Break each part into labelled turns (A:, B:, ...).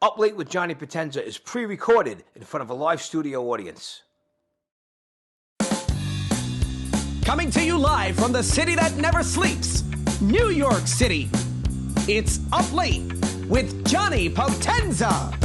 A: Up Late with Johnny Potenza is pre-recorded in front of a live studio audience.
B: Coming to you live from the city that never sleeps, New York City. It's Up Late with Johnny Potenza.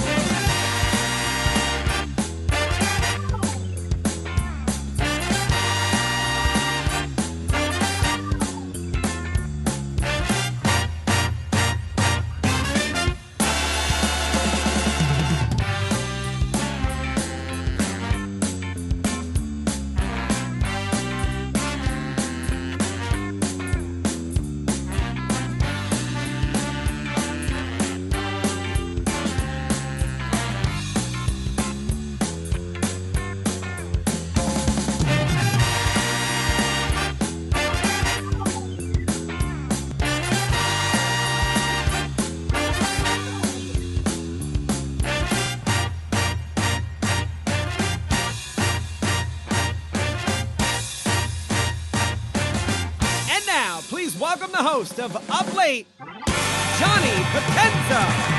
B: Welcome the host of Up Late, Johnny Potenza.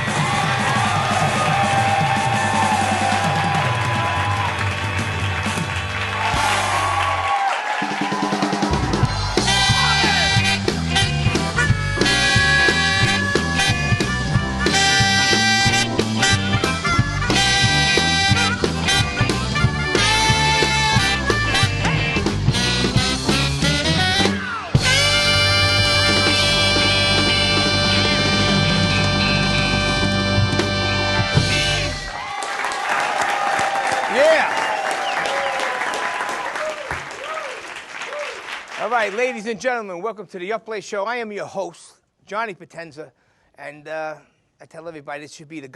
A: All right, ladies and gentlemen, welcome to the Up Late Show. I am your host, Johnny Potenza, and I tell everybody this should be the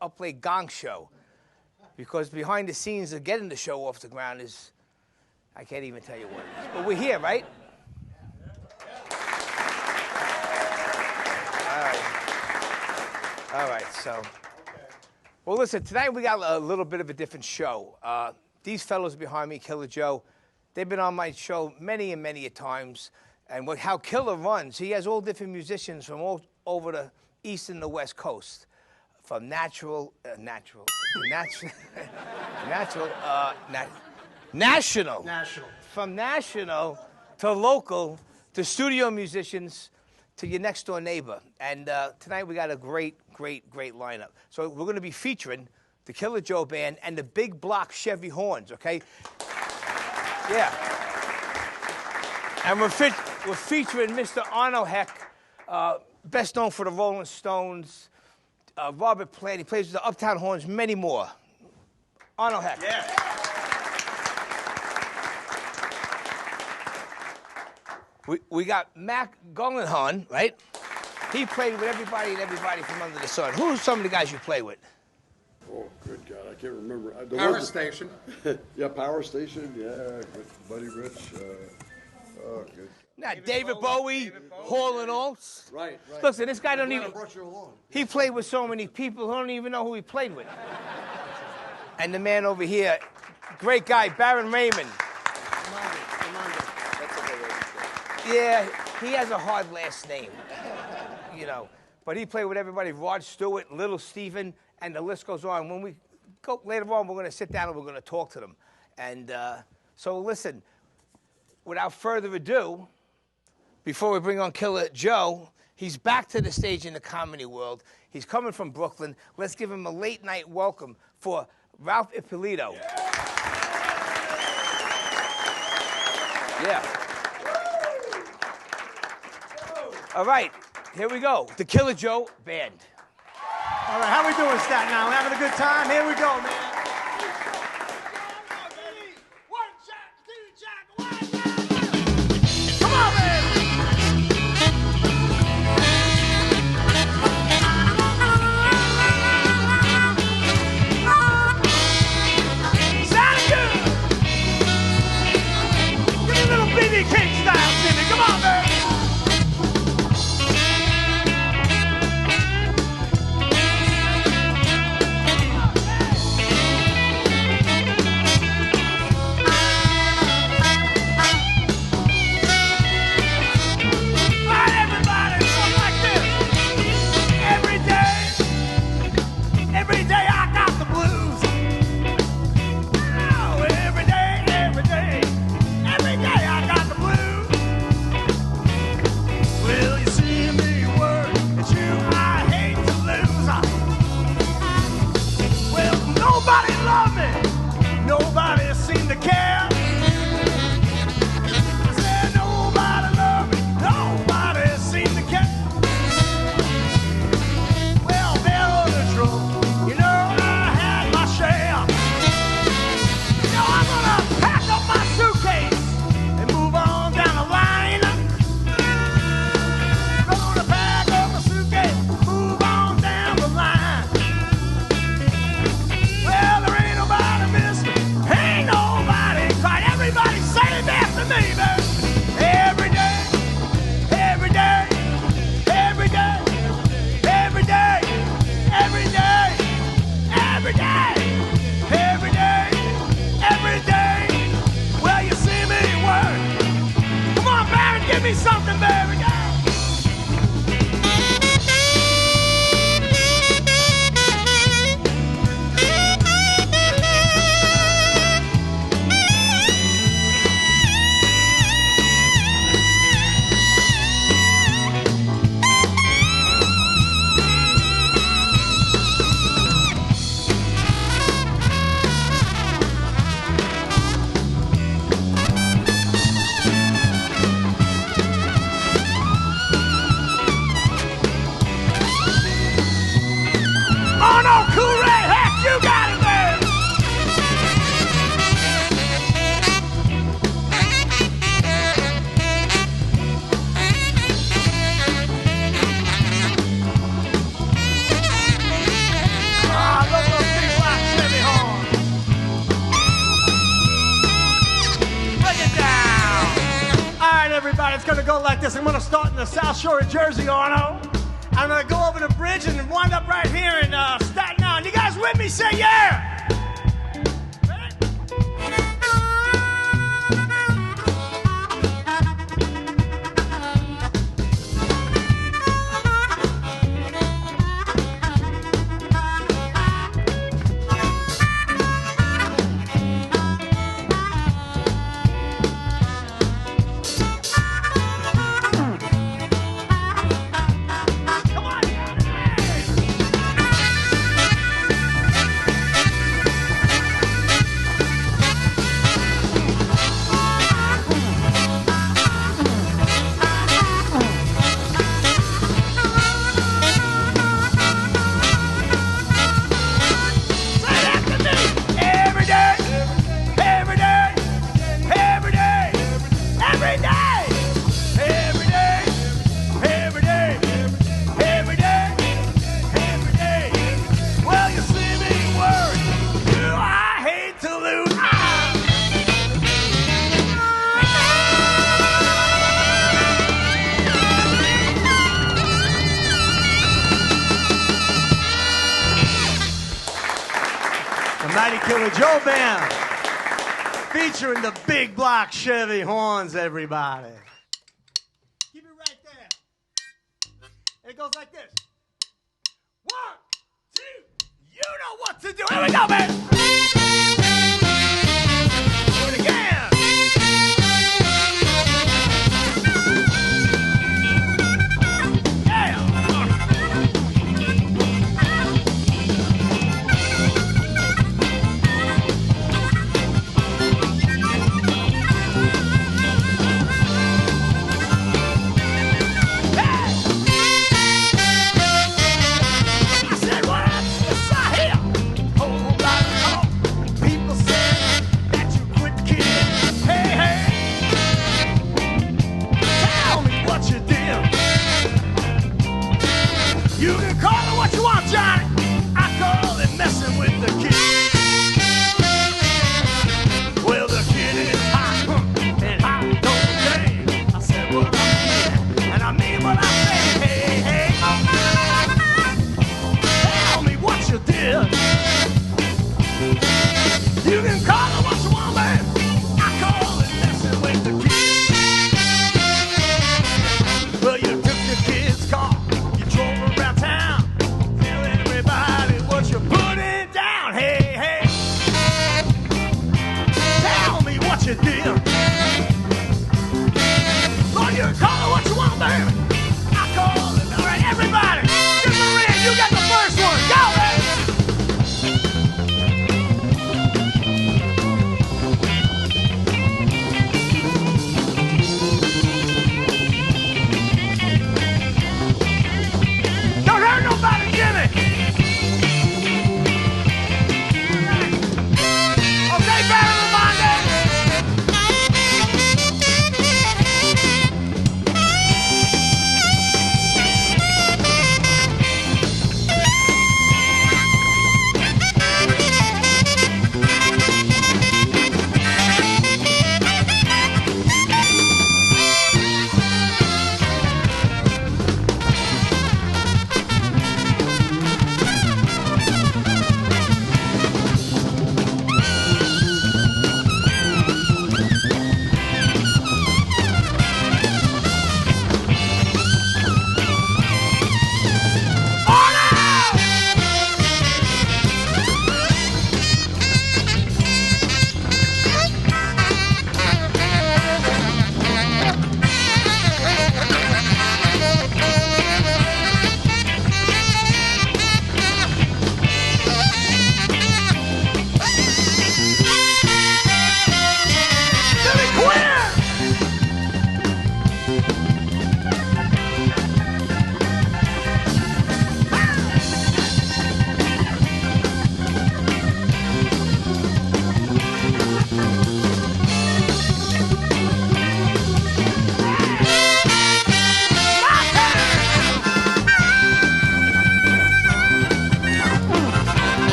A: Up Late Gong Show, because behind the scenes of getting the show off the ground is, I can't even tell you what it is. But we're here, right? All right, so. Well, listen, tonight we got a little bit of a different show. These fellows behind me, Killer Joe, they've been on my show many and many a times. And how Killer runs, he has all different musicians from all over the East and the West Coast. From national to local to studio musicians to your next door neighbor. And tonight we got a great lineup. So we're going to be featuring the Killer Joe Band and the Big Block Chevy Horns, okay? Yeah. And we're featuring Mr. Arno Hecht, best known for the Rolling Stones, Robert Plant. He plays with the Uptown Horns, many more. Arno Hecht. Yeah. We got Mac Gollehon, right? He played with everybody from under the sun. Who are some of the guys you play with?
C: Oh, good God, I can't remember.
D: Power Station.
C: Yeah, Power Station, yeah, with Buddy Rich. Oh, good.
A: Now, David Bowie, Hall and Oats.
C: Right.
A: Listen, this guy don't even...
C: brought you along.
A: He played with so many people, who don't even know who he played with. And the man over here, great guy, Baron Raymond. Yeah, he has a hard last name, you know. But he played with everybody, Rod Stewart, Little Steven, and the list goes on. When we go later on, we're going to sit down and we're going to talk to them. And so listen, without further ado, before we bring on Killer Joe, he's back to the stage in the comedy world. He's coming from Brooklyn. Let's give him a late night welcome for Ralph Ippolito. Yeah. All right, here we go. The Killer Joe Band.
E: All right, how we doing, Staten Island? Having a good time? Here we go, man. Come on, man! Sound good! Give me a little BB King style, Jimmy. Come on, man! go like this. I'm gonna start in the South Shore of Jersey, Arno. I'm gonna go over the bridge and wind up right here in Staten Island. You guys with me? Say yeah! Killer Joe Band, featuring the Big Block Chevy Horns, everybody. Keep it right there. It goes like this. 1, 2, you know what to do. Here we go, man. Do it again. You can call it what you want, man. I call it messing with the kids. Well, you took the kid's car, you drove around town, telling everybody what you're putting down. Hey,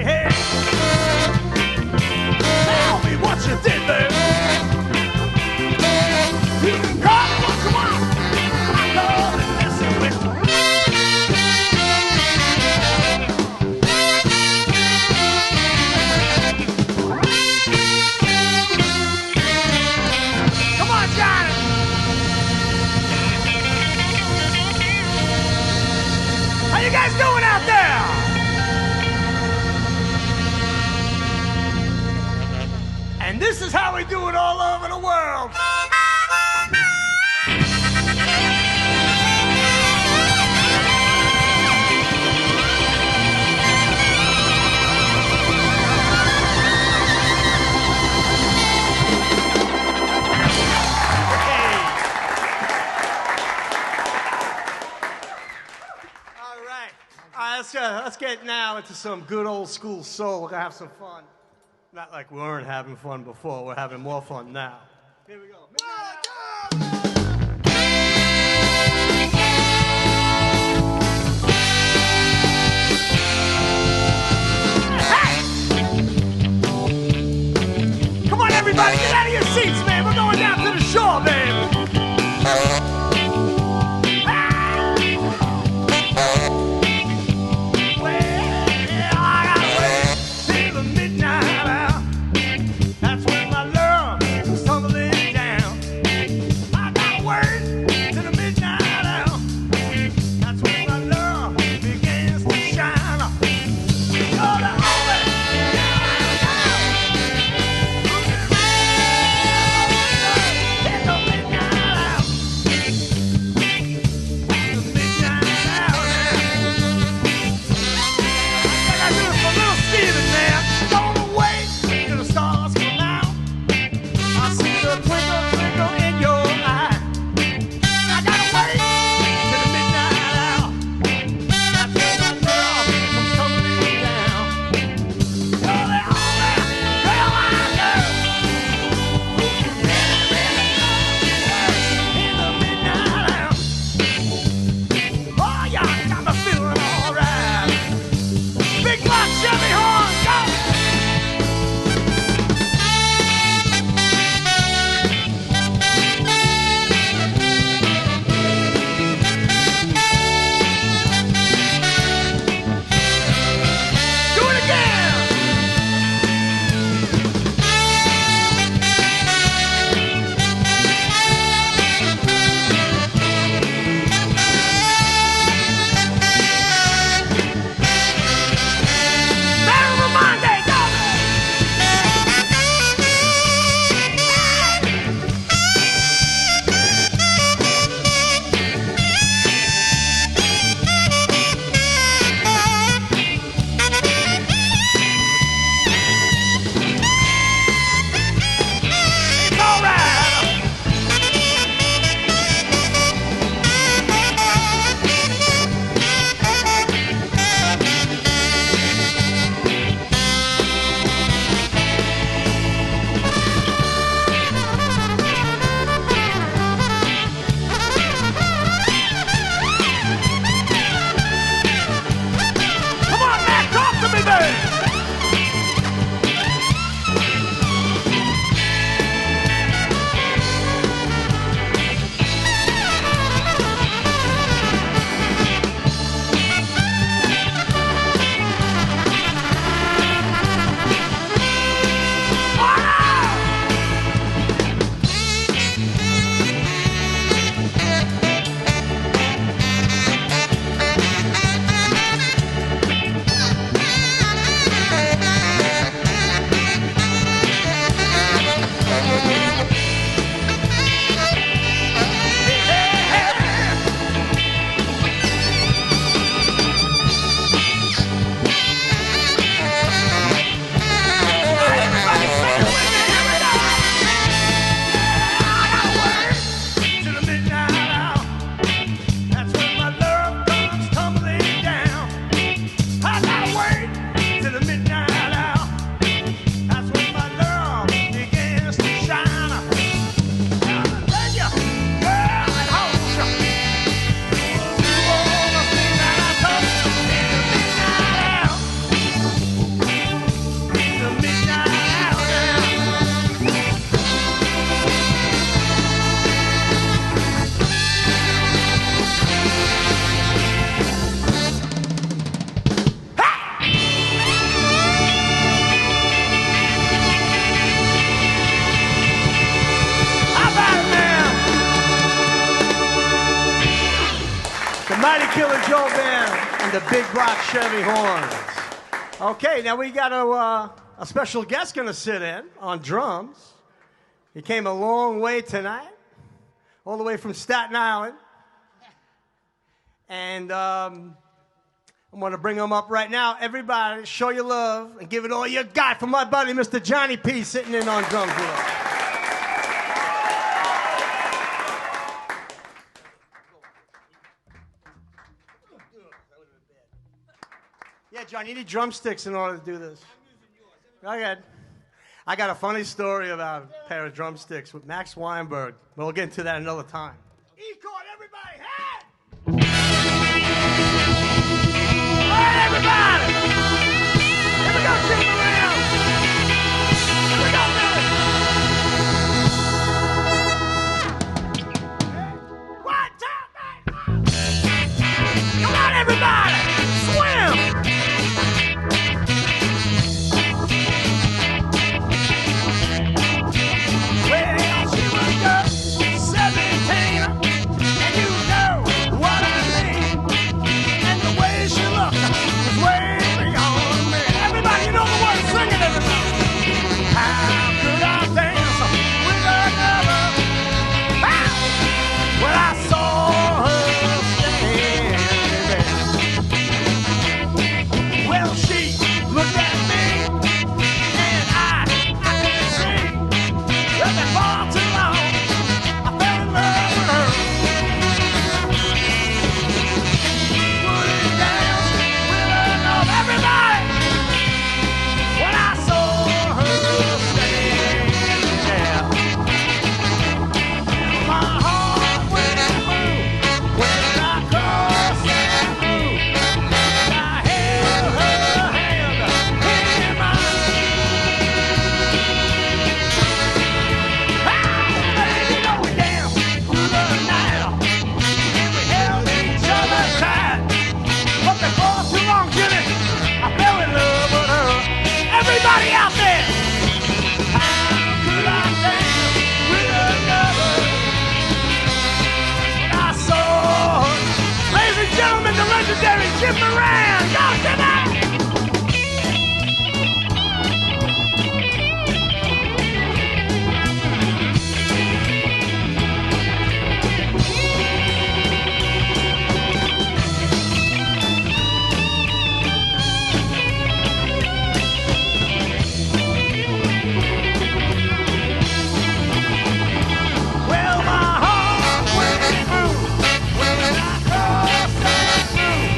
E: hey. Tell me what you did, baby. You can call me what you want. I love it messing with you. Come on, Johnny. How you guys doing out there? And this is how we do it all over the world. Let's get now into some good old school soul. We're going to have some fun. Not like we weren't having fun before. We're having more fun now. Here we go. Hey! Come on, everybody. Get out of your seats, man. We're going down to the shore, baby. the Big Block Chevy Horns. Okay, now we got a special guest going to sit in on drums. He came a long way tonight, all the way from Staten Island. And I'm going to bring him up right now. Everybody, show your love and give it all you got for my buddy, Mr. Johnny P, sitting in on drums with us. Yeah, John, you need drumsticks in order to do this. Okay. I got a funny story about a pair of drumsticks with Max Weinberg. We'll get into that another time. E-chord, everybody, head! All right, everybody! Here we go, jump around! Here we go, Billy! One, two, three, come on, everybody! Swim! Jim Moran, go Jimmy! Well, my heart went through when I crossed that through.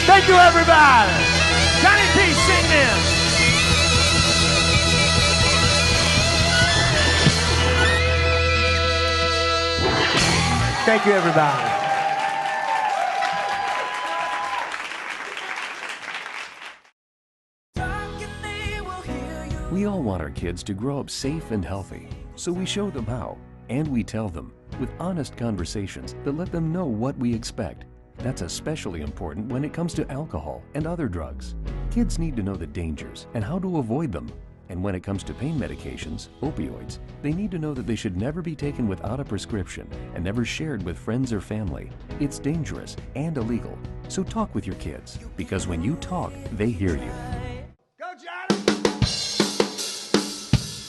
E: Thank you, everybody. Johnny P, sing this. Thank you, everybody.
D: We all want our kids to grow up safe and healthy, so we show them how, and we tell them with honest conversations that let them know what we expect. That's especially important when it comes to alcohol and other drugs. Kids need to know the dangers and how to avoid them. And when it comes to pain medications, opioids, they need to know that they should never be taken without a prescription and never shared with friends or family. It's dangerous and illegal. So talk with your kids, because when you talk, they hear you.
E: Go, Johnny!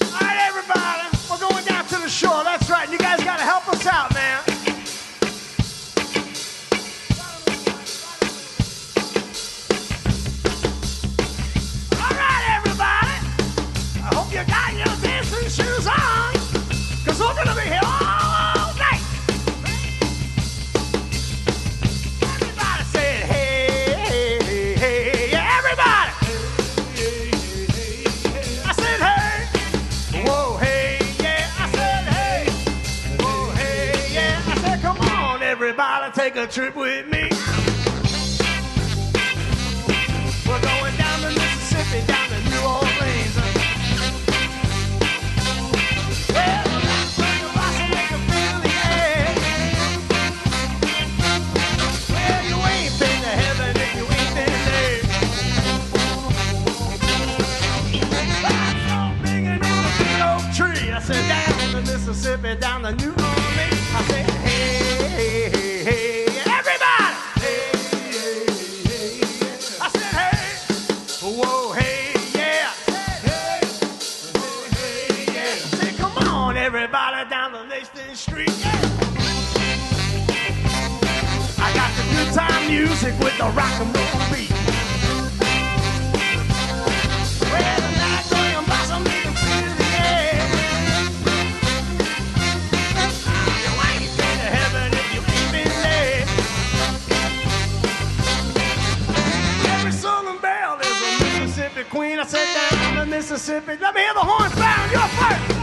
E: All right, everybody, we're going down to the shore. That's right. You guys got to help us out, man. All right, everybody. I hope you got your dancing shoes on, because we're going to be here all night. Everybody say, hey, hey, hey, yeah, everybody. I said, hey. Whoa, hey, yeah. I said, hey. Whoa, hey, yeah. I said, come on, everybody, take a trip with me. We're going down the Mississippi, down to New Orleans. Well, that's where the blossom make 'em feel the air. Well, you ain't been to heaven if you ain't been there. I saw big and in a big oak tree. I said, down the Mississippi, down to New Orleans. I said, hey, hey, hey, hey, everybody. Hey, hey, hey, yeah. I said, hey, whoa, hey, yeah. Hey, hey, yeah. I said, come on, everybody, down the Langston Street. Yeah. I got the good time music with the rock and roll beat. Well, the night going blossom make 'em feel the air. You ain't been to heaven if you ain't been there. Every southern belle is a Mississippi queen. I said down the Mississippi. Let me hear the horns sound. You're first.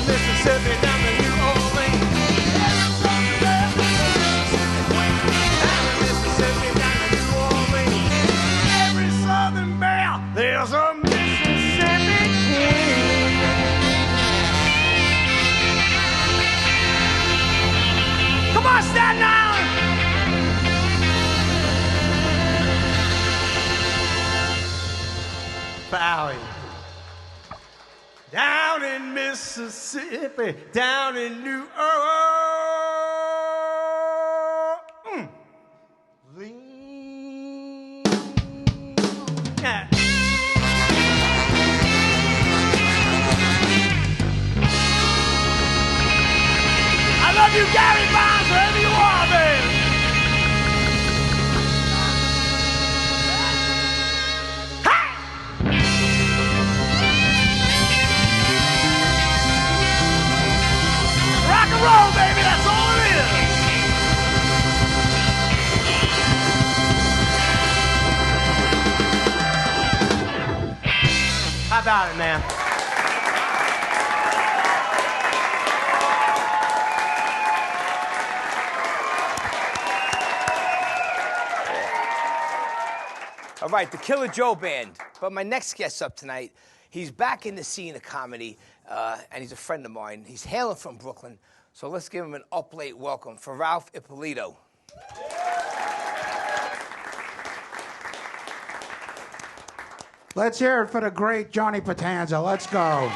E: Mississippi, down to New Orleans. Mississippi, down in New Orleans. Yeah. I love you, Gary Bonds, wherever you are, baby. Rock and roll, baby, that's all it is. How about it, man?
A: All right, the Killer Joe Band. But my next guest up tonight, he's back in the scene of comedy, and he's a friend of mine. He's hailing from Brooklyn, so let's give him an up-late welcome for Ralph Ippolito.
F: Let's hear it for the great Johnny Potenza. Let's go.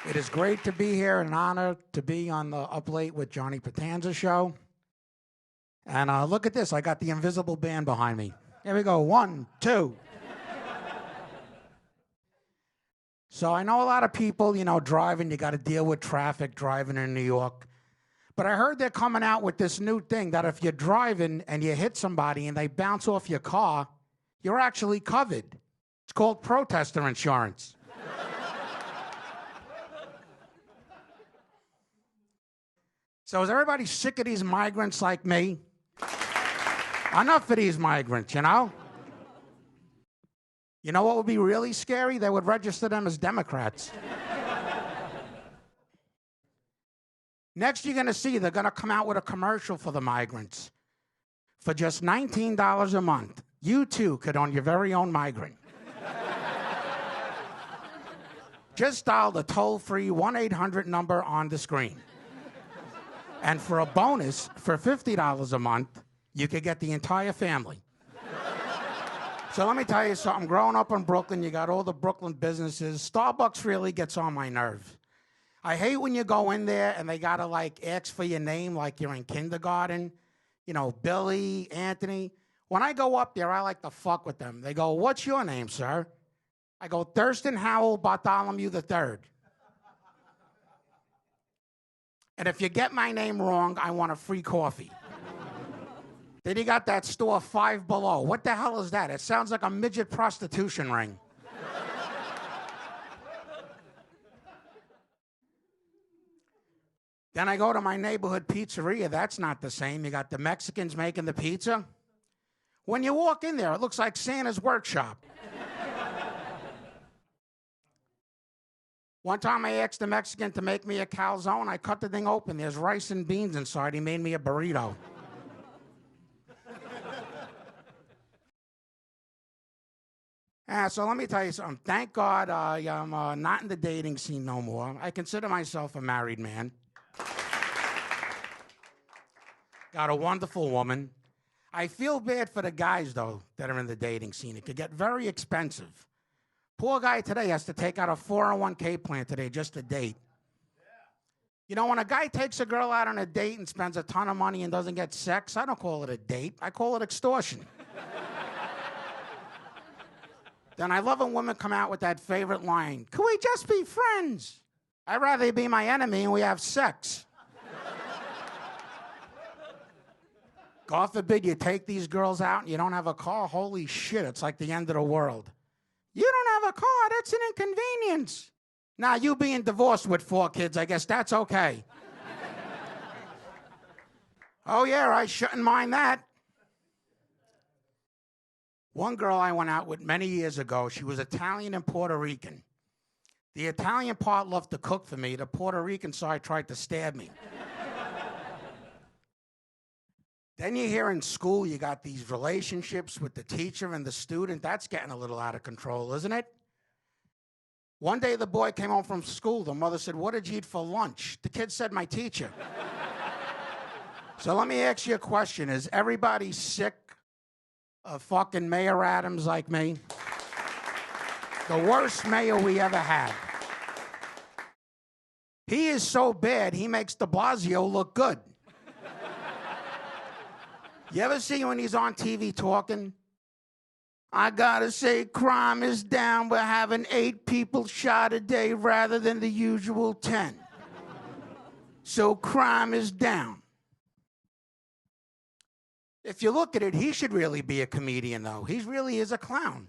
F: It is great to be here and an honor to be on the Up Late with Johnny Potenza show. And look at this. I got the invisible band behind me. Here we go. 1, 2. So I know a lot of people, you know, driving, you got to deal with traffic driving in New York. But I heard they're coming out with this new thing that if you're driving and you hit somebody and they bounce off your car, you're actually covered. It's called protester insurance. So is everybody sick of these migrants like me? Enough of these migrants, you know? You know what would be really scary? They would register them as Democrats. Next, you're going to see they're going to come out with a commercial for the migrants. For just $19 a month, you too could own your very own migrant. Just dial the toll-free 1-800 number on the screen. And for a bonus, for $50 a month, you could get the entire family. So let me tell you something. Growing up in Brooklyn, you got all the Brooklyn businesses. Starbucks really gets on my nerve. I hate when you go in there and they got to, like, ask for your name like you're in kindergarten. You know, Billy, Anthony. When I go up there, I like to fuck with them. They go, "What's your name, sir?" I go, "Thurston Howell Bartholomew III. And if you get my name wrong, I want a free coffee." Then you got that store Five Below. What the hell is that? It sounds like a midget prostitution ring. Then I go to my neighborhood pizzeria. That's not the same. You got the Mexicans making the pizza. When you walk in there, it looks like Santa's workshop. One time I asked the Mexican to make me a calzone. I cut the thing open. There's rice and beans inside. He made me a burrito. So let me tell you something. Thank God I'm not in the dating scene no more. I consider myself a married man. Got a wonderful woman. I feel bad for the guys, though, that are in the dating scene. It could get very expensive. Poor guy today has to take out a 401k plan today just to date. You know, when a guy takes a girl out on a date and spends a ton of money and doesn't get sex, I don't call it a date. I call it extortion. Then I love when women come out with that favorite line, "Can we just be friends?" I'd rather you be my enemy and we have sex. God forbid you take these girls out and you don't have a car. Holy shit, it's like the end of the world. You don't have a car, that's an inconvenience. Now, you being divorced with 4 kids, I guess that's okay. Oh, yeah, I shouldn't mind that. One girl I went out with many years ago, she was Italian and Puerto Rican. The Italian part loved to cook for me. The Puerto Rican side tried to stab me. Then you hear in school you got these relationships with the teacher and the student. That's getting a little out of control, isn't it? One day the boy came home from school. The mother said, "What did you eat for lunch?" The kid said, "My teacher." So let me ask you a question. Is everybody sick of fucking Mayor Adams like me? The worst mayor we ever had. He is so bad, he makes de Blasio look good. You ever see when he's on TV talking? I gotta say, crime is down. We're having 8 people shot a day rather than the usual 10. So crime is down. If you look at it, he should really be a comedian, though. He really is a clown.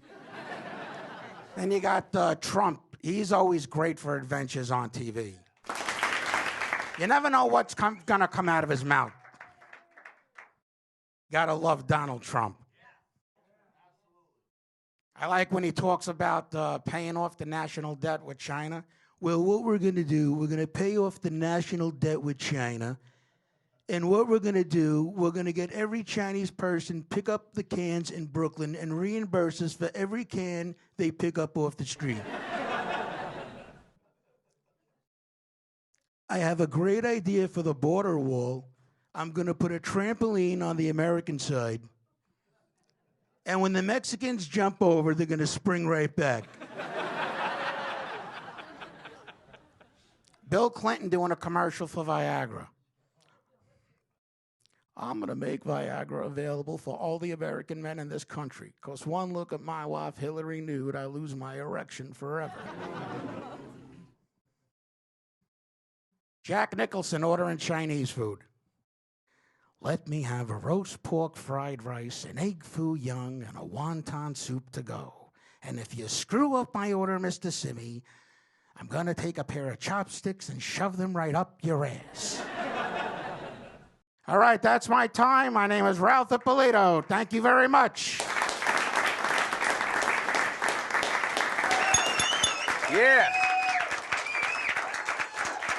F: Then you got Trump. He's always great for adventures on TV. You never know what's gonna come out of his mouth. Gotta love Donald Trump. I like when he talks about paying off the national debt with China. Well, what we're going to do, we're going to pay off the national debt with China. And what we're going to do, we're going to get every Chinese person pick up the cans in Brooklyn and reimburse us for every can they pick up off the street. I have a great idea for the border wall. I'm going to put a trampoline on the American side. And when the Mexicans jump over, they're going to spring right back. Bill Clinton doing a commercial for Viagra. I'm going to make Viagra available for all the American men in this country. Because one look at my wife, Hillary, nude, I lose my erection forever. Jack Nicholson ordering Chinese food. Let me have a roast pork fried rice, an egg foo young, and a wonton soup to go. And if you screw up my order, Mr. Simi, I'm going to take a pair of chopsticks and shove them right up your ass. All right, that's my time. My name is Ralph Ippolito. Thank you very much.
A: Yeah.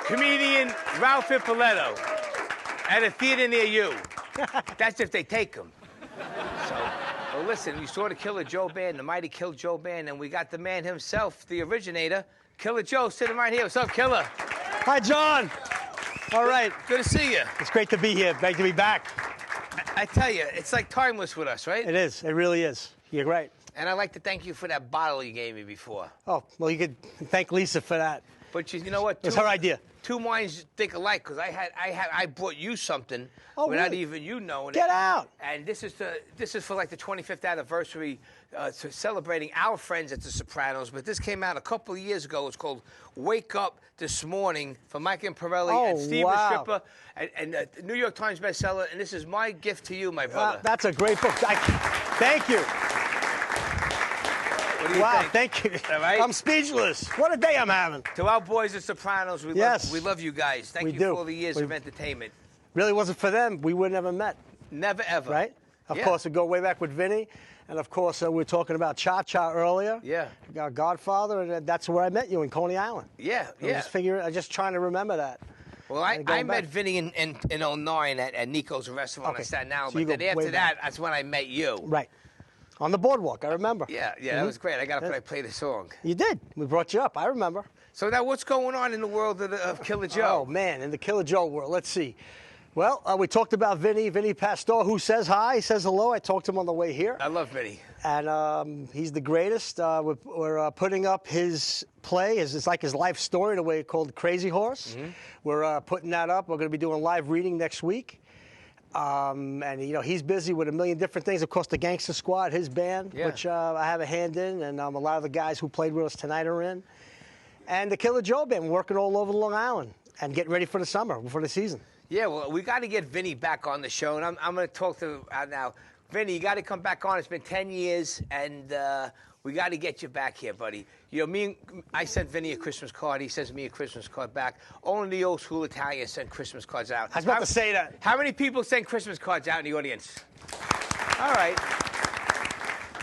A: Comedian Ralph Ippolito. At a theater near you. That's if they take him. So, well, listen, you saw the Killer Joe Band, the Mighty Killer Joe Band, and we got the man himself, the originator, Killer Joe, sitting right here. What's up, Killer?
G: Hi, John. All right.
A: Good to see you.
G: It's great to be here. Great to be back.
A: I tell you, it's like timeless with us, right?
G: It is. It really is. You're right.
A: And I'd like to thank you for that bottle you gave me before.
G: Oh, well, you could thank Lisa for that.
A: But you know what?
G: It was her idea.
A: Two minds think alike, because I brought you something without
G: really?
A: even you knowing
G: Get
A: it.
G: out!
A: And this is for like the 25th anniversary, celebrating our friends at the Sopranos. But this came out a couple of years ago. It's called "Wake Up This Morning" for Mike Imparelli and Steven Stripper, and New York Times bestseller. And this is my gift to you, my brother.
G: That's a great book. Thank you.
A: What do you think?
G: Thank you.
A: All right?
G: I'm speechless. What a day I'm having.
A: To our boys at Sopranos, we love you guys. Thank you for all the years of entertainment.
G: Really wasn't for them, we would never met.
A: Never, ever.
G: Right? Of course, we go way back with Vinny. And, of course, we were talking about Cha-Cha earlier.
A: Yeah.
G: Our Godfather, and that's where I met you, in Coney Island.
A: Yeah,
G: I'm just trying to remember that.
A: Well, I met Vinny in 09 at Nico's restaurant on Staten Island. So but then after that, that's when I met you.
G: Right. On the boardwalk, I remember.
A: Yeah, that was great. I got to play the song.
G: You did. We brought you up. I remember.
A: So now what's going on in the world of Killer Joe?
G: Oh, man, in the Killer Joe world. Let's see. Well, we talked about Vinny Pastor, who says hi, says hello. I talked to him on the way here.
A: I love Vinny.
G: And he's the greatest. We're putting up his play. It's like his life story, in a way, called Crazy Horse. Mm-hmm. We're putting that up. We're going to be doing a live reading next week. And, he's busy with a million different things. Of course, the Gangster Squad, his band, which I have a hand in, and a lot of the guys who played with us tonight are in. And the Killer Joe Band, working all over Long Island and getting ready for the summer, for the season. Yeah, well, we got to get Vinny back on the show, and I'm going to talk to now. Vinny, you got to come back on. It's been 10 years, and we got to get you back here, buddy. I sent Vinny a Christmas card. He sends me a Christmas card back. Only the old school Italians send Christmas cards out. I was about to say that.
A: How many people send Christmas cards out in the audience? All right.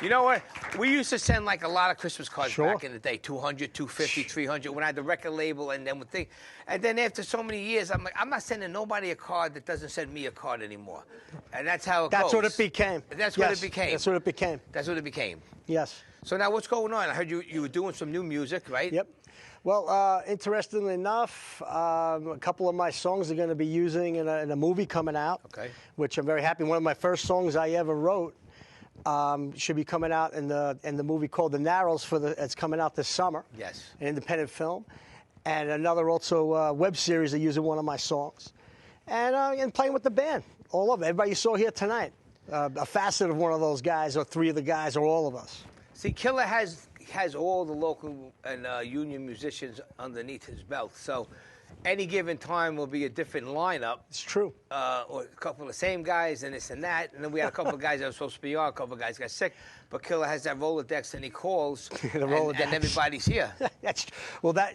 A: You know what? We used to send like a lot of Christmas cards back in the day, 200, 250, 300, when I had the record label and then would think. And then after so many years, I'm like, I'm not sending nobody a card that doesn't send me a card anymore. And that's how it goes.
G: That's what it became.
A: That's what it became.
G: That's what it became.
A: That's what it became.
G: Yes.
A: So now what's going on? I heard you were doing some new music, right?
G: Yep. Well, interestingly enough, a couple of my songs are going to be using in a movie coming out, which I'm very happy. One of my first songs I ever wrote should be coming out in the movie called The Narrows it's coming out this summer.
A: Yes.
G: An independent film. And another also web series they're using one of my songs. And playing with the band. All of it. Everybody you saw here tonight. A facet of one of those guys, or three of the guys, or all of us.
A: See, Killer has all the local and union musicians underneath his belt. So any given time will be a different lineup.
G: It's true.
A: Or a couple of the same guys and this and that. And then we had a couple of guys that were supposed to be on, a couple of guys got sick. But Killer has that Rolodex and he calls. and everybody's here.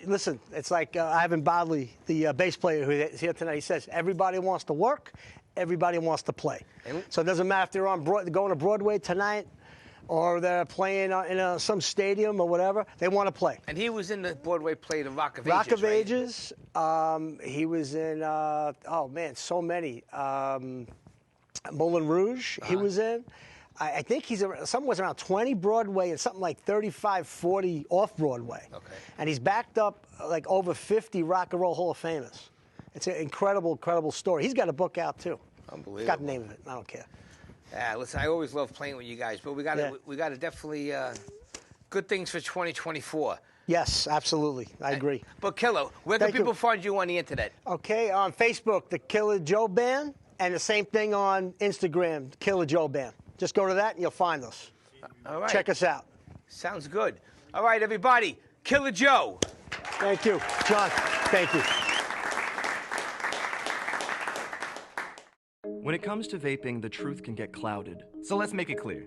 G: Listen, it's like Ivan Bodley, the bass player who is here tonight. He says, everybody wants to work, everybody wants to play. So it doesn't matter if they're going to Broadway tonight, or they're playing in some stadium or whatever, they want to play.
A: And he was in the Broadway play, The Rock of Ages,
G: Rock of
A: right?
G: Ages. He was in, so many. Moulin Rouge, he was in. I think he's somewhere around 20 Broadway and something like 35, 40 off-Broadway.
A: Okay.
G: And he's backed up like over 50 Rock and Roll Hall of Famers. It's an incredible, incredible story. He's got a book out, too.
A: Unbelievable.
G: Got the name of it. I don't care.
A: Yeah, listen, I always love playing with you guys, but we got to definitely good things for 2024.
G: Yes, absolutely. I agree.
A: But Killer, where can people find you on the internet?
G: Okay, on Facebook, the Killer Joe Band, and the same thing on Instagram, Killer Joe Band. Just go to that and you'll find us.
A: All right.
G: Check us out.
A: Sounds good. All right, everybody, Killer Joe.
G: Thank you, John. Thank you.
H: When it comes to vaping, the truth can get clouded. So let's make it clear.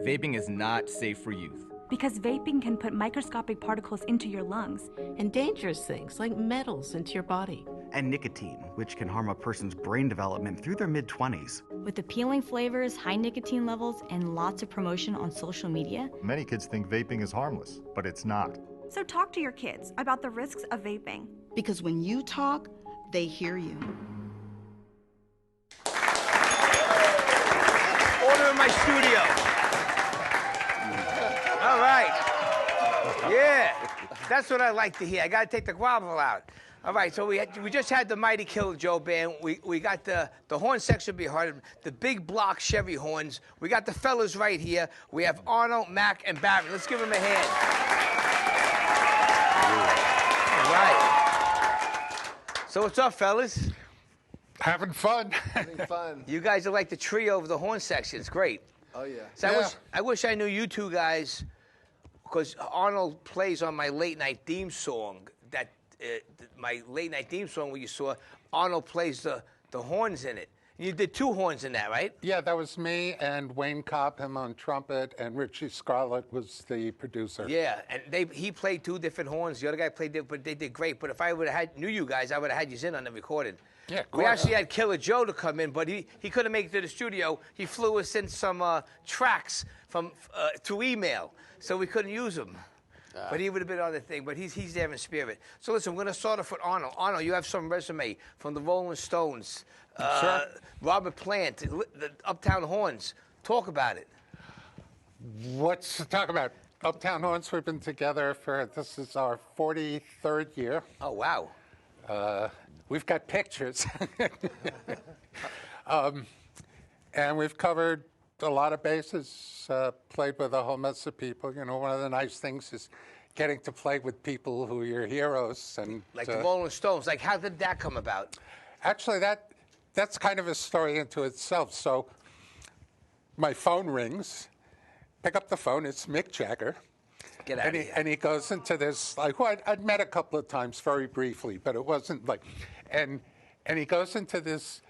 H: Vaping is not safe for youth.
I: Because vaping can put microscopic particles into your lungs.
J: And dangerous things like metals into your body.
K: And nicotine, which can harm a person's brain development through their mid-20s.
L: With appealing flavors, high nicotine levels, and lots of promotion on social media.
M: Many kids think vaping is harmless, but it's not.
I: So talk to your kids about the risks of vaping.
J: Because when you talk, they hear you.
A: Order in my studio. All right. Yeah, that's what I like to hear. I got to take the grovel out. All right, so we just had the Mighty Killer Joe Band. We got the horn section behind the Big Block Chevy Horns. We got the fellas right here. We have Arno, Mac, and Barry. Let's give them a hand. All right. So what's up, fellas?
N: Having fun.
O: Having fun.
A: You guys are like the trio of the horn section. It's great.
O: Oh, yeah.
A: So I wish I knew you two guys, because Arnold plays on my late night theme song. My late night theme song where you saw Arnold plays the horns in it. You did two horns in that, right?
N: Yeah, that was me and Wayne Copham on trumpet, and Richie Scarlett was the producer.
A: Yeah, and he played two different horns. The other guy played different, but they did great. But if I would have knew you guys, I would have had you in on the recording.
N: Yeah,
A: we actually had Killer Joe to come in, but he couldn't make it to the studio. He flew us in some tracks from through email, so we couldn't use them. But he would have been on the thing. But he's there in spirit. So listen, we're going to start off with Arno. Arno, you have some resume from the Rolling Stones,
N: sure.
A: Robert Plant, the Uptown Horns. Talk about it.
N: What's to talk about? Uptown Horns, we've been together this is our 43rd year.
A: Oh, wow.
N: We've got pictures. And we've covered a lot of bases, played with a whole mess of people. You know, one of the nice things is getting to play with people who are your heroes. And
A: like the Rolling Stones. Like, how did that come about?
N: Actually, that's kind of a story into itself. So my phone rings. Pick up the phone. It's Mick Jagger.
A: Get out of here.
N: And he goes into this, like, who I'd met a couple of times very briefly, but it wasn't like, and he goes into this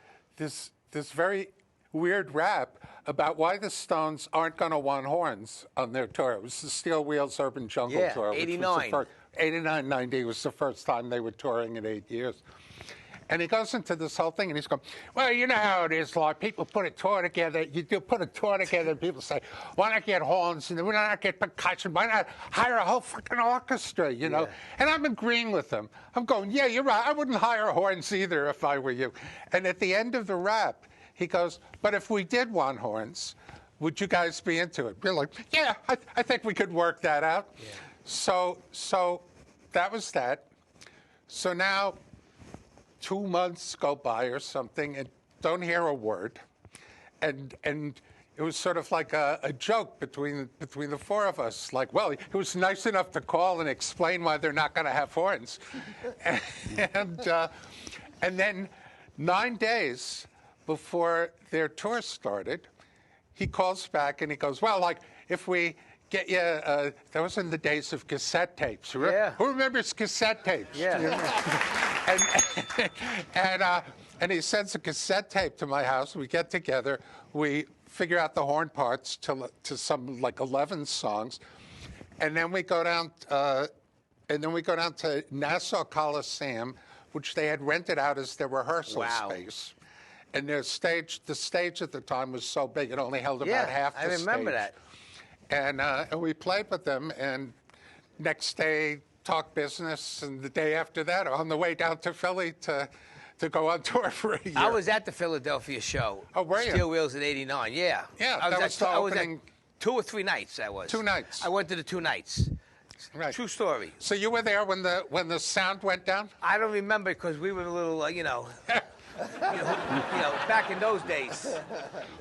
N: very weird rap about why the Stones aren't going to want horns on their tour. It was the Steel Wheels Urban Jungle Tour.
A: 89.
N: 89, 90 was the first time they were touring in 8 years. And he goes into this whole thing, and he's going, well, you know how it is, like, people put a tour together, and people say, why not get horns, and why not get percussion, why not hire a whole fucking orchestra, you know? And I'm agreeing with him. I'm going, yeah, you're right, I wouldn't hire horns either if I were you. And at the end of the rap, he goes, but if we did want horns, would you guys be into it? We're like, yeah, I think we could work that out. Yeah. So that was that. So now 2 months go by or something and don't hear a word. And it was sort of like a joke between the four of us. Like, well, he was nice enough to call and explain why they're not going to have horns. And then 9 days before their tour started, he calls back and he goes, well, like, if we get you, that was in the days of cassette tapes.
A: Yeah.
N: Who remembers cassette tapes?
A: Yeah.
N: And he sends a cassette tape to my house. We get together. We figure out the horn parts to some like 11 songs, and then we go down. To Nassau Coliseum, which they had rented out as their rehearsal space. And the stage at the time was so big it only held about half the stage. I remember that. And we played with them, and next day talked business, and the day after that, on the way down to Philly to go on tour for a year.
A: I was at the Philadelphia show.
N: Oh, were you?
A: Steel Wheels in '89. Yeah.
N: Yeah,
A: I
N: that was the opening.
A: I was at 2 or 3 nights. I was.
N: 2 nights.
A: I went to the 2 nights.
N: Right.
A: True story.
N: So you were there when the sound went down?
A: I don't remember because we were a little, back in those days.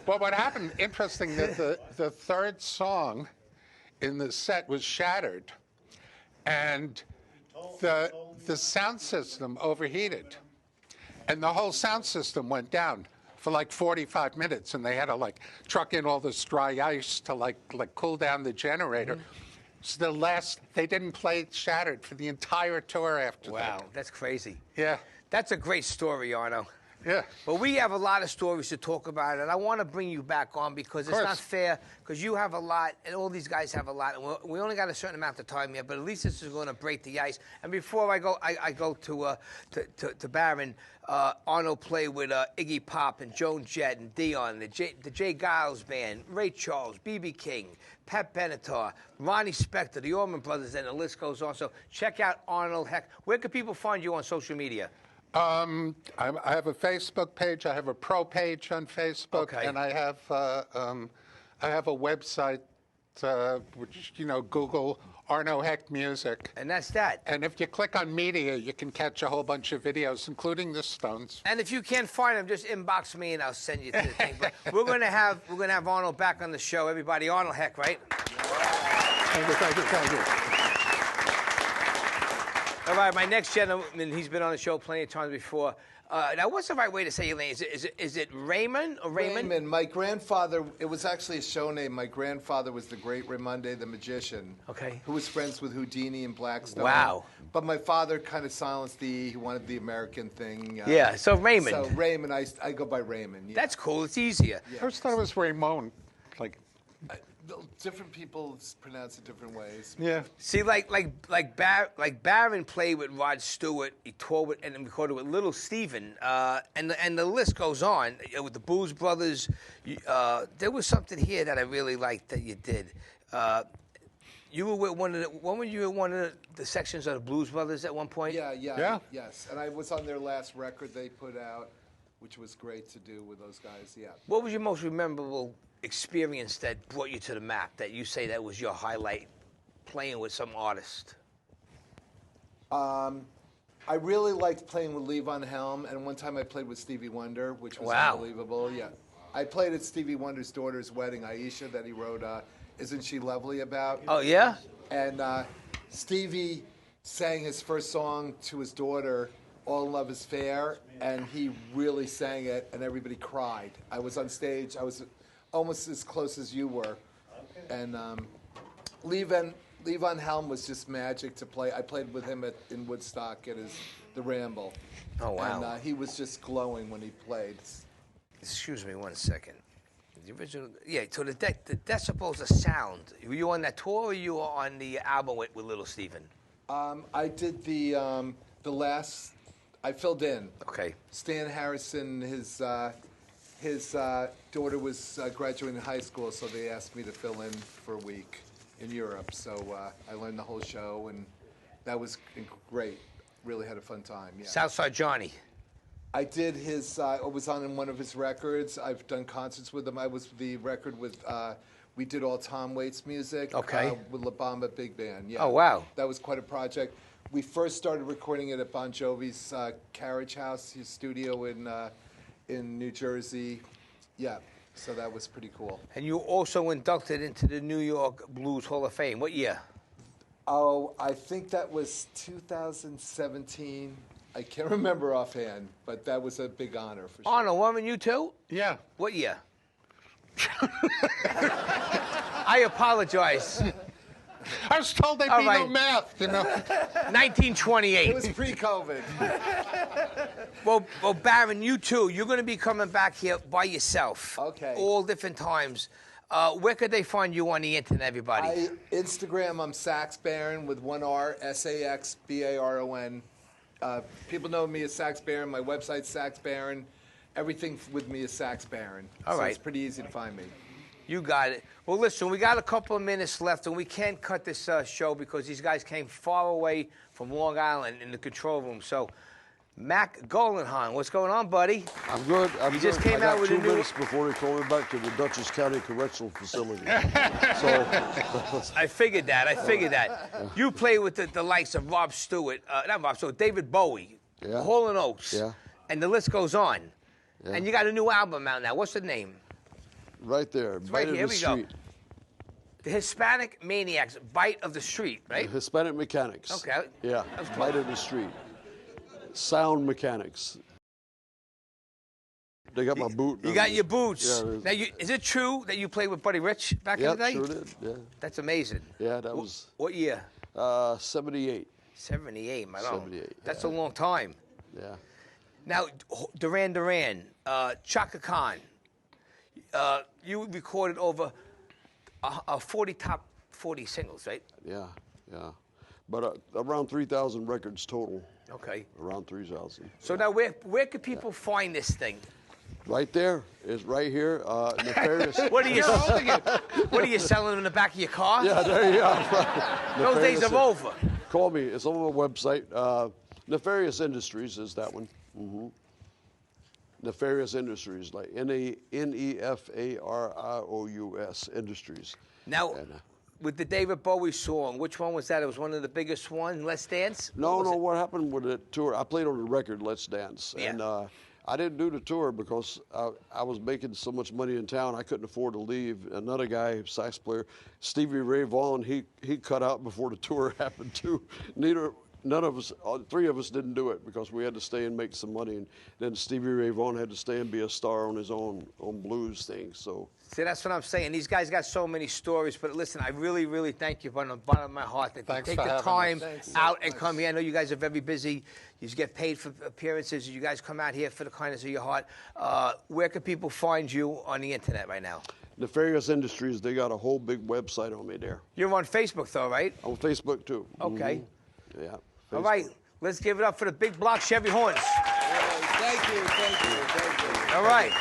N: Well, what happened? Interesting that the third song in the set was Shattered, and the sound system overheated, and the whole sound system went down for like 45 minutes, and they had to like truck in all this dry ice to like cool down the generator. Mm-hmm. So they didn't play Shattered for the entire tour after that.
A: Wow, that's crazy.
N: Yeah.
A: That's a great story, Arno.
N: Yeah.
A: But we have a lot of stories to talk about, and I want to bring you back on because it's not fair, because you have a lot, and all these guys have a lot, and we only got a certain amount of time here, but at least this is going to break the ice. And before I go to Barron, Arno played with Iggy Pop and Joan Jett and Dion, the Jay Giles Band, Ray Charles, B.B. King, Pat Benatar, Ronnie Spector, the Allman Brothers, and the list goes on. So check out Arno Hecht. Where can people find you on social media?
N: I have a Facebook page. I have a pro page on Facebook, and I have a website, which Google Arno Hecht Music,
A: and that's that.
N: And if you click on media, you can catch a whole bunch of videos, including the Stones.
A: And if you can't find them, just inbox me and I'll send you to the thing. But we're gonna have Arno back on the show. Everybody, Arno Hecht, right?
N: Thank you.
A: All right, my next gentleman, he's been on the show plenty of times before. Now, what's the right way to say your name? Is it Raymond or Raymond?
O: Raymond. My grandfather, it was actually a show name. My grandfather was the great Raymonde the magician.
A: Okay.
O: Who was friends with Houdini and Blackstone.
A: Wow.
O: But my father kind of silenced he wanted the American thing.
A: Yeah, so Raymond.
O: So Raymond, I go by Raymond. Yeah.
A: That's cool. It's easier.
N: I always thought it was Raymonde.
O: Different people pronounce it different ways.
N: Yeah.
A: See, like Barron played with Rod Stewart. He toured with and recorded with Little Steven, and the list goes on. With the Blues Brothers, there was something here that I really liked that you did. You were with one of the sections of the Blues Brothers at one point?
O: Yeah. Yes. And I was on their last record they put out, which was great to do with those guys, yeah.
A: What was your most memorable experience that brought you to the map, that you say that was your highlight, playing with some artist?
O: I really liked playing with Lee Von Helm, and one time I played with Stevie Wonder, which was unbelievable. Yeah, I played at Stevie Wonder's daughter's wedding, Aisha, that he wrote Isn't She Lovely about.
A: Oh, yeah?
O: And Stevie sang his first song to his daughter, All in Love is Fair, and he really sang it, and everybody cried. I was on stage. I was almost as close as you were. And Lee Von Helm was just magic to play. I played with him in Woodstock at the Ramble.
A: Oh, wow.
O: And he was just glowing when he played.
A: Excuse me 1 second. The original, so the decibels of sound. Were you on that tour or you were on the album with Little Steven?
O: I did the last, I filled in.
A: Okay.
O: Stan Harrison, his daughter was graduating high school, so they asked me to fill in for a week in Europe. So I learned the whole show, and that was great. Really had a fun time. Yeah.
A: Southside Johnny.
O: I did his. I was on one of his records. I've done concerts with him. I was the record with. We did all Tom Waits music.
A: Okay.
O: With La Bamba Big Band. Yeah.
A: Oh wow.
O: That was quite a project. We first started recording it at Bon Jovi's Carriage House, his studio in New Jersey. Yeah. So that was pretty cool.
A: And you also inducted into the New York Blues Hall of Fame. What year?
O: Oh, I think that was 2017. I can't remember offhand, but that was a big honor for sure.
A: Arno, weren't you too?
N: Yeah.
A: What year? I apologize.
N: I was told there'd
A: All
N: be no math, you know.
A: 1928.
O: It was pre-COVID.
A: Well, Baron, you too. You're going to be coming back here by yourself.
O: Okay.
A: All different times. Where could they find you on the internet, everybody?
O: Instagram, I'm Sax Baron with one R, SAXBARON. People know me as Sax Baron. My website's Sax Baron. Everything with me is Sax Baron.
A: All right.
O: It's pretty easy to find me.
A: You got it. Well, listen, we got a couple of minutes left, and we can't cut this show because these guys came far away from Long Island in the control room. So, Mac Gollehon, what's going on, buddy?
C: I'm good.
A: You just came out with a
C: 2
A: new...
C: minutes before they call me back to the Dutchess County Correctional Facility. So
A: I figured that. You play with the likes of Rob Stewart, not Rob Stewart, David Bowie, Hall & Oates, and the list goes on. Yeah. And you got a new album out now. What's the name?
C: Right there.
A: It's right here. Here we go. The Hispanic Maniacs, Bite of the Street, right?
C: The Hispanic Mechanics.
A: Okay.
C: Yeah. Bite of the Street. Sound Mechanics. They got my boot.
A: You got your boots.
C: Yeah,
A: now, is it true that you played with Buddy Rich back in the day?
C: Yeah, sure did. Yeah.
A: That's amazing.
C: Yeah, that was.
A: What year?
C: 78.
A: 78, my lord.
C: 78.
A: That's a long time.
C: Yeah.
A: Now, Duran, Chaka Khan, you recorded over 40 top 40 singles, right?
C: Yeah. But around 3,000 records total.
A: Okay.
C: Around 3,000.
A: So now, where can people find this thing?
C: Right there. It's right here. Nefarious.
A: What are you holding it? What are you selling them in the back of your car?
C: Yeah, there you are.
A: Those days are over.
C: Call me. It's on my website. Nefarious Industries is that one. Mm-hmm. Nefarious Industries, like Nefarious Industries.
A: Now, with the David Bowie song, which one was that? It was one of the biggest ones, Let's Dance?
C: What happened with the tour, I played on the record, Let's Dance.
A: Yeah.
C: And I didn't do the tour because I was making so much money in town, I couldn't afford to leave. Another guy, sax player, Stevie Ray Vaughan, he cut out before the tour happened too. None of us, 3 of us didn't do it because we had to stay and make some money. And then Stevie Ray Vaughan had to stay and be a star on his own blues thing. So.
A: See, that's what I'm saying. These guys got so many stories. But listen, I really, really thank you from the bottom of my heart that you take the time out and come here. I know you guys are very busy. You get paid for appearances. You guys come out here for the kindness of your heart. Where can people find you on the internet right now?
C: Nefarious Industries, they got a whole big website on me there.
A: You're on Facebook, though, right?
C: On Facebook, too.
A: Okay.
C: Mm-hmm. Yeah.
A: Facebook. All right, let's give it up for the Big Block Chevy Horns.
O: Thank you.
A: All right.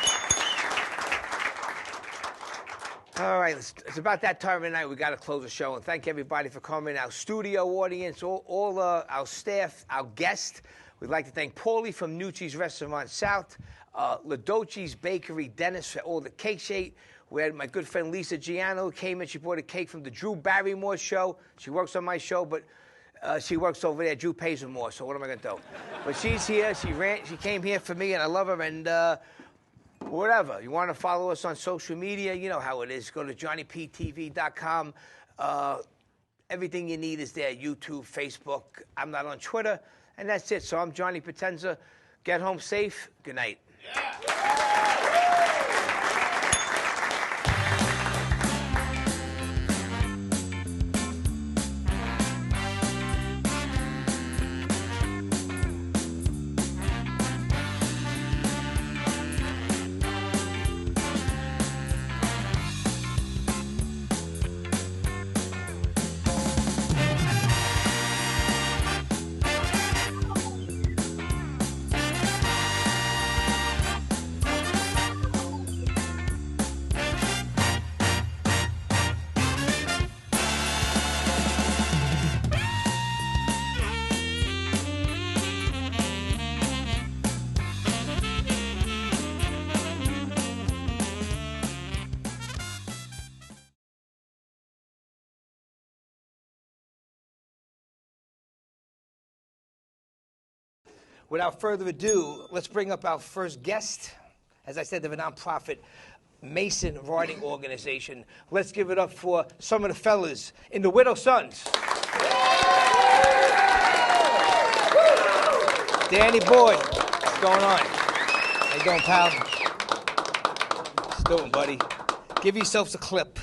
A: All right, it's about that time of the night. We got to close the show. And thank everybody for coming, our studio audience, all our staff, our guests. We'd like to thank Paulie from Nucci's Restaurant South, Ladoci's Bakery, Dennis for all the cake shake. We had my good friend Lisa Giano came in. She brought a cake from the Drew Barrymore show. She works on my show, but she works over there. Drew pays her more, so what am I going to do? But she's here. She came here for me, and I love her. And whatever. You want to follow us on social media, you know how it is. Go to JohnnyPTV.com. Everything you need is there. YouTube, Facebook. I'm not on Twitter. And that's it. So I'm Johnny Potenza. Get home safe. Good night. Without further ado, let's bring up our first guest. As I said, they're a nonprofit Mason riding organization. Let's give it up for some of the fellas in the Widow Sons. Danny Boy, what's going on? How you doing, pal? What's doing, buddy? Give yourselves a clip.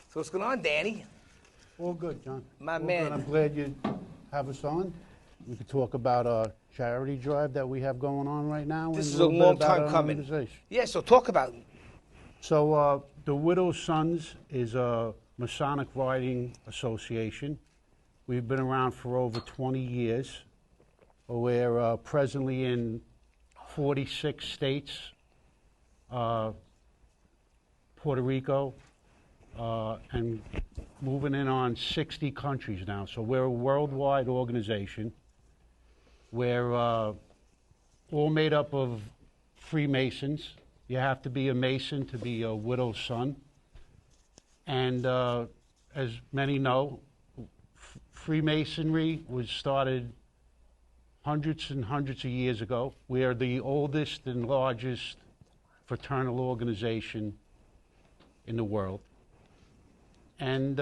A: So what's going on, Danny?
P: All good, John.
A: My
P: All
A: man.
P: good. I'm glad you have us on. We could talk about a charity drive that we have going on right now.
A: This
P: and
A: is a
P: little bit
A: long
P: about
A: time
P: our
A: coming.
P: organization.
A: Yeah, so talk about it.
P: So the Widow's Sons is a Masonic Riding Association. We've been around for over 20 years. We're presently in 46 states, Puerto Rico, and moving in on 60 countries now. So we're a worldwide organization. We're all made up of Freemasons. You have to be a Mason to be a widow's son. And as many know, Freemasonry was started hundreds and hundreds of years ago. We are the oldest and largest fraternal organization in the world. And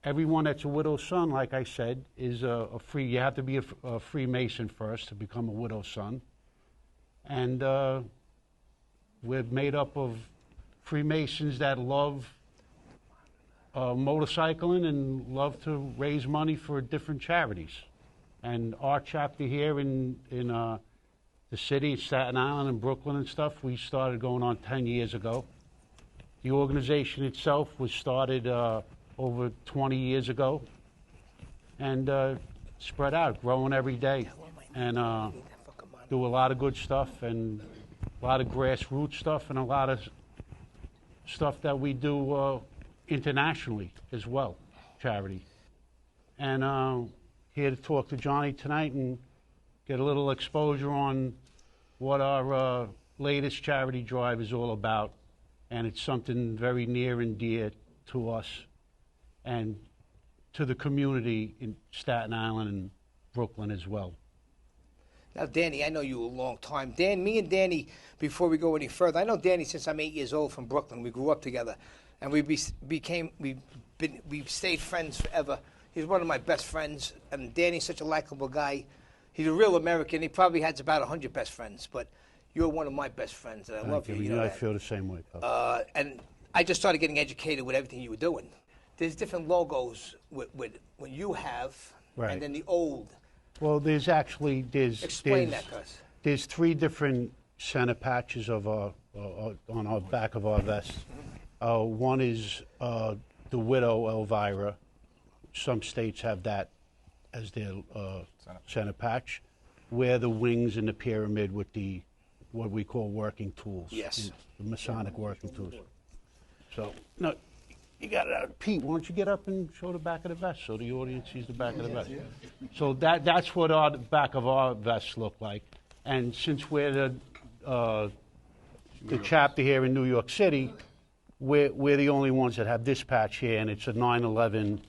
P: everyone that's a widow's son, like I said, is a free. You have to be a Freemason first to become a widow's son. And we're made up of Freemasons that love motorcycling and love to raise money for different charities. And our chapter here in the city, Staten Island and Brooklyn and stuff, we started going on 10 years ago. The organization itself was started over 20 years ago and spread out, growing every day, and do a lot of good stuff and a lot of grassroots stuff and a lot of stuff that we do internationally as well, charity. And here to talk to Johnny tonight and get a little exposure on what our latest charity drive is all about. And it's something very near and dear to us and to the community in Staten Island and Brooklyn as well.
A: Now, Danny, I know you a long time. Me and Danny, before we go any further, I know Danny since I'm 8 years old from Brooklyn. We grew up together, and we've stayed friends forever. He's one of my best friends, and Danny's such a likable guy. He's a real American. He probably has about 100 best friends, but you're one of my best friends, and I love you. You know
P: I
A: that.
P: feel the same way, Pop.
A: And I just started getting educated with everything you were doing. There's different logos with when you have,
P: Right.
A: and then the old.
P: Well, there's actually
A: Explain that to us.
P: There's 3 different center patches of on our back of our vest. One is the widow Elvira. Some states have that as their center patch. Wear the wings in the pyramid with the what we call working tools.
A: Yes.
P: The Masonic working tools. So no. You got it. Pete, why don't you get up and show the back of the vest so the audience sees the back of the vest. So that's what the back of our vests look like. And since we're the chapter here in New York City, we're the only ones that have this patch here, and it's a 9/11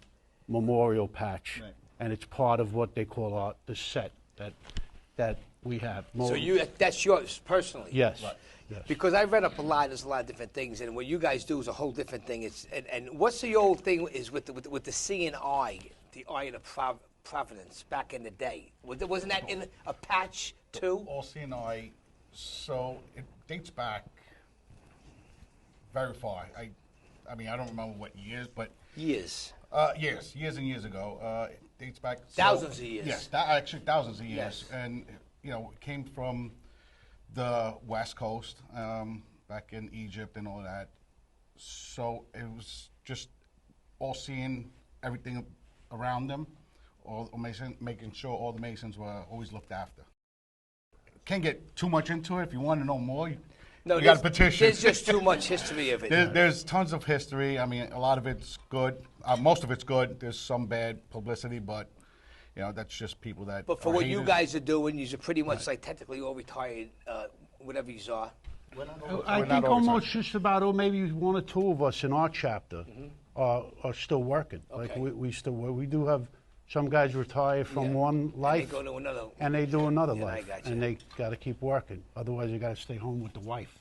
P: memorial patch. Right. And it's part of what they call the set that we have.
A: So that's yours personally?
P: Yes. Right.
A: Yes. Because I read up a lot. There's a lot of different things, and what you guys do is a whole different thing. And what's the old thing is with the C and I, the eye of the Providence back in the day. Wasn't that in a patch too?
Q: All C and I. So it dates back very far. I mean I don't remember what years, but
A: years
Q: and years ago. It dates back
A: thousands of years.
Q: Yes, actually thousands of years,
A: Yes.
Q: and it came from the West Coast, back in Egypt and all that. So it was just all seeing everything around them, making sure all the Masons were always looked after. Can't get too much into it. If you want to know more, you got a petition.
A: There's just too much history of it.
Q: There's tons of history. I mean, a lot of it's good. Most of it's good. There's some bad publicity, but that's just people that.
A: But for what you guys are doing, you're pretty much like technically all retired, whatever you are.
P: I think almost just about maybe 1 or 2 of us in our chapter are still working.
A: Okay.
P: Like we still work. We do have Some guys retire from one life,
A: go to another.
P: and they do another
A: Yeah, I
P: life,
A: got you.
P: and they got to keep working. Otherwise, you got to stay home with the wife.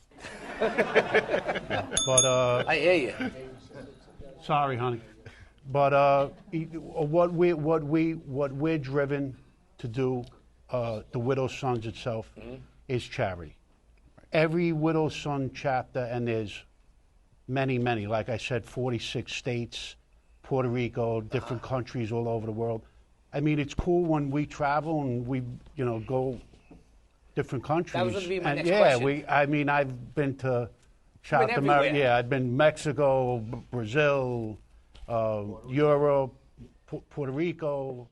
P: But
A: I hear you.
P: sorry, honey. But what we're driven to do, the Widow's Sons itself, is charity. Every Widow's Son chapter, and there's many, like I said, 46 states, Puerto Rico, different countries all over the world. I mean, it's cool when we travel and we, go different countries.
A: That was going to be my
P: and
A: next question.
P: I've been to South
A: everywhere.
P: America. Yeah, I've been Mexico, Brazil, Europe, Puerto Rico,